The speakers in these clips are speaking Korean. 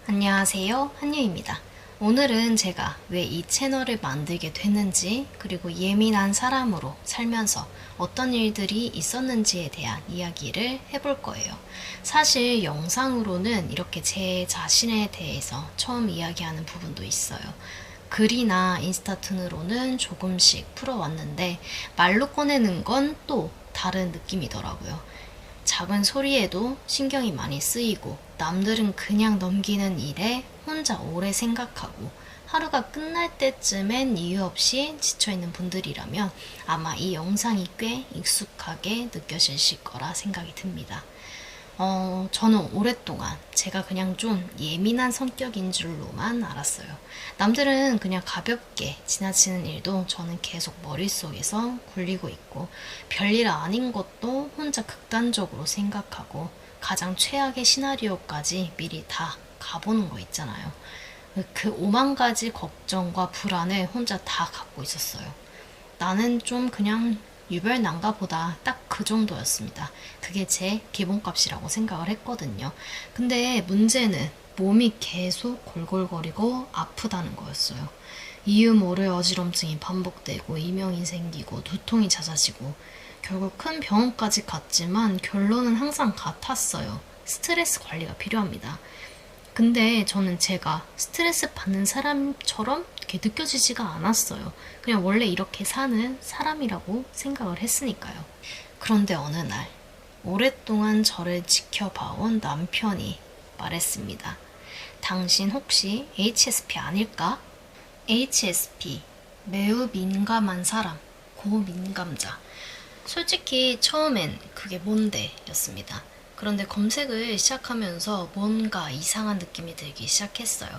안녕하세요, 한유입니다. 오늘은 제가 왜 이 채널을 만들게 됐는지, 그리고 예민한 사람으로 살면서 어떤 일들이 있었는지에 대한 이야기를 해볼 거예요. 사실 영상으로는 이렇게 제 자신에 대해서 처음 이야기하는 부분도 있어요. 글이나 인스타툰으로는 조금씩 풀어왔는데 말로 꺼내는 건 또 다른 느낌이더라고요. 작은 소리에도 신경이 많이 쓰이고 남들은 그냥 넘기는 일에 혼자 오래 생각하고 하루가 끝날 때쯤엔 이유 없이 지쳐있는 분들이라면 아마 이 영상이 꽤 익숙하게 느껴지실 거라 생각이 듭니다. 저는 오랫동안 제가 그냥 좀 예민한 성격인 줄로만 알았어요. 남들은 그냥 가볍게 지나치는 일도 저는 계속 머릿속에서 굴리고 있고, 별일 아닌 것도 혼자 극단적으로 생각하고, 가장 최악의 시나리오까지 미리 다 가보는 거 있잖아요. 그 오만 가지 걱정과 불안을 혼자 다 갖고 있었어요. 나는 좀 그냥 유별난가 보다 딱 그 정도였습니다. 그게 제 기본값이라고 생각을 했거든요. 근데 문제는 몸이 계속 골골거리고 아프다는 거였어요. 이유 모를 어지럼증이 반복되고 이명이 생기고 두통이 잦아지고 결국 큰 병원까지 갔지만 결론은 항상 같았어요. 스트레스 관리가 필요합니다. 근데 저는 제가 스트레스 받는 사람처럼 이렇게 느껴지지가 않았어요. 그냥 원래 이렇게 사는 사람이라고 생각을 했으니까요. 그런데 어느 날, 오랫동안 저를 지켜봐온 남편이 말했습니다. 당신 혹시 HSP 아닐까? HSP, 매우 민감한 사람, 고민감자. 솔직히 처음엔 그게 뭔데 였습니다. 그런데 검색을 시작하면서 뭔가 이상한 느낌이 들기 시작했어요.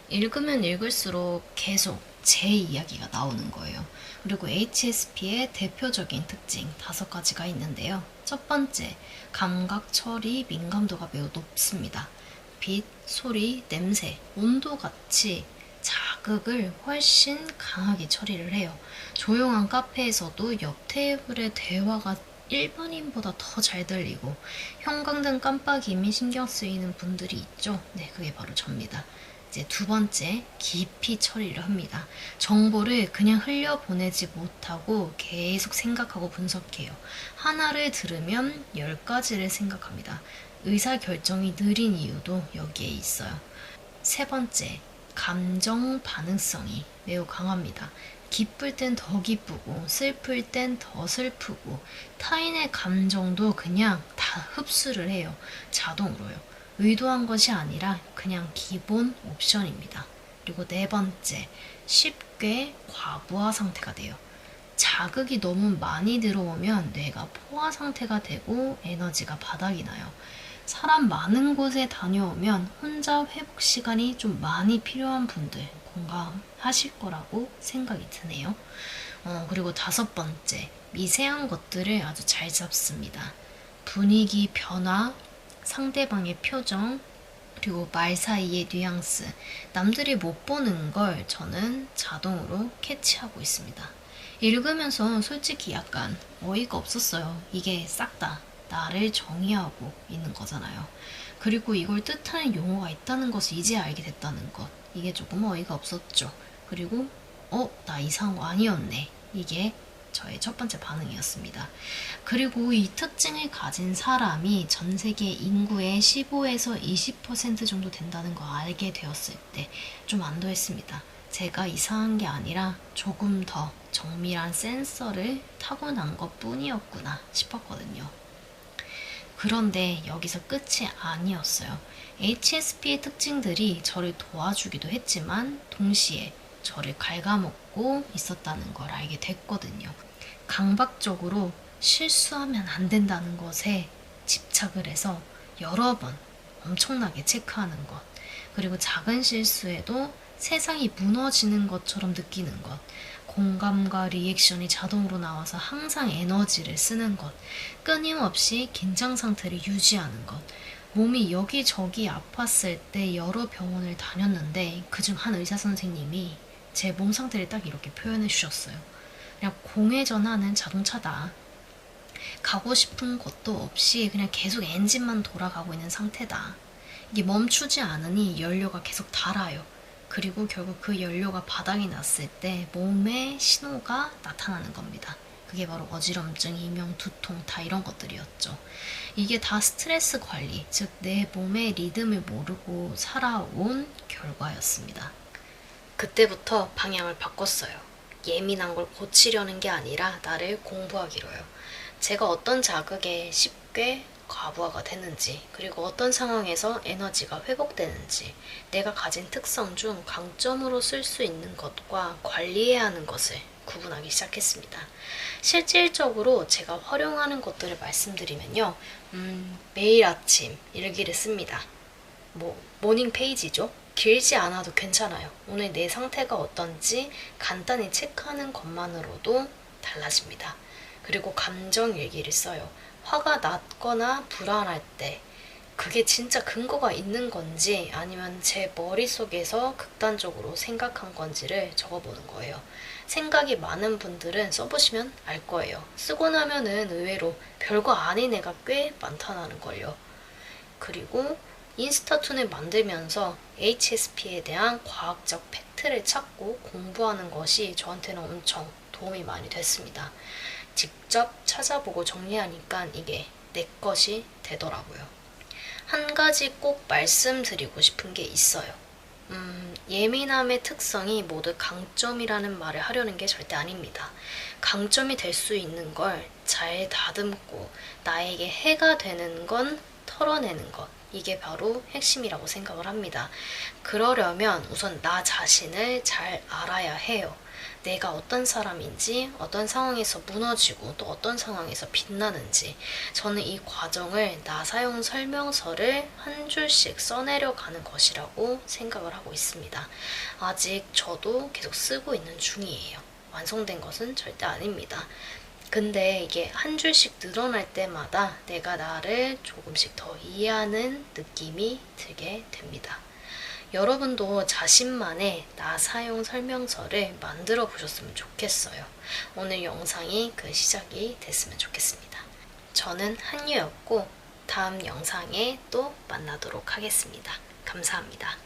읽으면 읽을수록 계속 제 이야기가 나오는 거예요. 그리고 HSP의 대표적인 특징 5가지가 있는데요. 첫 번째, 감각 처리 민감도가 매우 높습니다. 빛, 소리, 냄새, 온도 같이 자극을 훨씬 강하게 처리를 해요. 조용한 카페에서도 옆 테이블의 대화가 일반인보다 더 잘 들리고 형광등 깜빡임이 신경 쓰이는 분들이 있죠. 네, 그게 바로 접니다. 이제 두 번째, 깊이 처리를 합니다. 정보를 그냥 흘려보내지 못하고 계속 생각하고 분석해요. 하나를 들으면 10가지를 생각합니다. 의사결정이 느린 이유도 여기에 있어요. 세 번째, 감정 반응성이 매우 강합니다. 기쁠 땐 더 기쁘고 슬플 땐 더 슬프고 타인의 감정도 그냥 다 흡수를 해요. 자동으로요. 의도한 것이 아니라 그냥 기본 옵션입니다. 그리고 네 번째, 쉽게 과부하 상태가 돼요. 자극이 너무 많이 들어오면 뇌가 포화 상태가 되고 에너지가 바닥이 나요. 사람 많은 곳에 다녀오면 혼자 회복 시간이 좀 많이 필요한 분들 공감하실 거라고 생각이 드네요. 그리고 5번째, 미세한 것들을 아주 잘 잡습니다. 분위기 변화, 상대방의 표정, 그리고 말 사이의 뉘앙스, 남들이 못 보는 걸 저는 자동으로 캐치하고 있습니다. 읽으면서 솔직히 약간 어이가 없었어요. 이게 싹 다 나를 정의하고 있는 거잖아요. 그리고 이걸 뜻하는 용어가 있다는 것을 이제 알게 됐다는 것. 이게 조금 어이가 없었죠. 그리고 나 이상한 거 아니었네. 이게 저의 첫 번째 반응이었습니다. 그리고 이 특징을 가진 사람이 전 세계 인구의 15에서 20% 정도 된다는 거 알게 되었을 때 좀 안도했습니다. 제가 이상한 게 아니라 조금 더 정밀한 센서를 타고난 것 뿐이었구나 싶었거든요. 그런데 여기서 끝이 아니었어요. HSP의 특징들이 저를 도와주기도 했지만 동시에 저를 갉아먹고 있었다는 걸 알게 됐거든요. 강박적으로 실수하면 안 된다는 것에 집착을 해서 여러 번 엄청나게 체크하는 것, 그리고 작은 실수에도 세상이 무너지는 것처럼 느끼는 것, 공감과 리액션이 자동으로 나와서 항상 에너지를 쓰는 것, 끊임없이 긴장 상태를 유지하는 것, 몸이 여기저기 아팠을 때 여러 병원을 다녔는데 그중 한 의사 선생님이 제 몸 상태를 딱 이렇게 표현해 주셨어요. 그냥 공회전하는 자동차다. 가고 싶은 곳도 없이 그냥 계속 엔진만 돌아가고 있는 상태다. 이게 멈추지 않으니 연료가 계속 달아요. 그리고 결국 그 연료가 바닥이 났을 때 몸에 신호가 나타나는 겁니다. 그게 바로 어지럼증, 이명, 두통 다 이런 것들이었죠. 이게 다 스트레스 관리, 즉 내 몸의 리듬을 모르고 살아온 결과였습니다. 그때부터 방향을 바꿨어요. 예민한 걸 고치려는 게 아니라 나를 공부하기로요. 제가 어떤 자극에 쉽게 과부하가 되는지, 그리고 어떤 상황에서 에너지가 회복되는지, 내가 가진 특성 중 강점으로 쓸 수 있는 것과 관리해야 하는 것을 구분하기 시작했습니다. 실질적으로 제가 활용하는 것들을 말씀드리면요. 매일 아침 일기를 씁니다. 모닝 페이지죠. 길지 않아도 괜찮아요. 오늘 내 상태가 어떤지 간단히 체크하는 것만으로도 달라집니다. 그리고 감정 일기를 써요. 화가 났거나 불안할 때 그게 진짜 근거가 있는 건지 아니면 제 머릿속에서 극단적으로 생각한 건지를 적어보는 거예요. 생각이 많은 분들은 써보시면 알 거예요. 쓰고 나면은 의외로 별거 아닌 애가 꽤 많다는 걸요. 그리고 인스타툰을 만들면서 HSP에 대한 과학적 팩트를 찾고 공부하는 것이 저한테는 엄청 도움이 많이 됐습니다. 직접 찾아보고 정리하니까 이게 내 것이 되더라고요. 한 가지 꼭 말씀드리고 싶은 게 있어요. 예민함의 특성이 모두 강점이라는 말을 하려는 게 절대 아닙니다. 강점이 될 수 있는 걸 잘 다듬고 나에게 해가 되는 건 털어내는 것. 이게 바로 핵심이라고 생각을 합니다. 그러려면 우선 나 자신을 잘 알아야 해요. 내가 어떤 사람인지, 어떤 상황에서 무너지고 또 어떤 상황에서 빛나는지, 저는 이 과정을 나 사용 설명서를 한 줄씩 써내려 가는 것이라고 생각을 하고 있습니다. 아직 저도 계속 쓰고 있는 중이에요. 완성된 것은 절대 아닙니다. 근데 이게 한 줄씩 늘어날 때마다 내가 나를 조금씩 더 이해하는 느낌이 들게 됩니다. 여러분도 자신만의 나 사용 설명서를 만들어 보셨으면 좋겠어요. 오늘 영상이 그 시작이 됐으면 좋겠습니다. 저는 한유였고 다음 영상에 또 만나도록 하겠습니다. 감사합니다.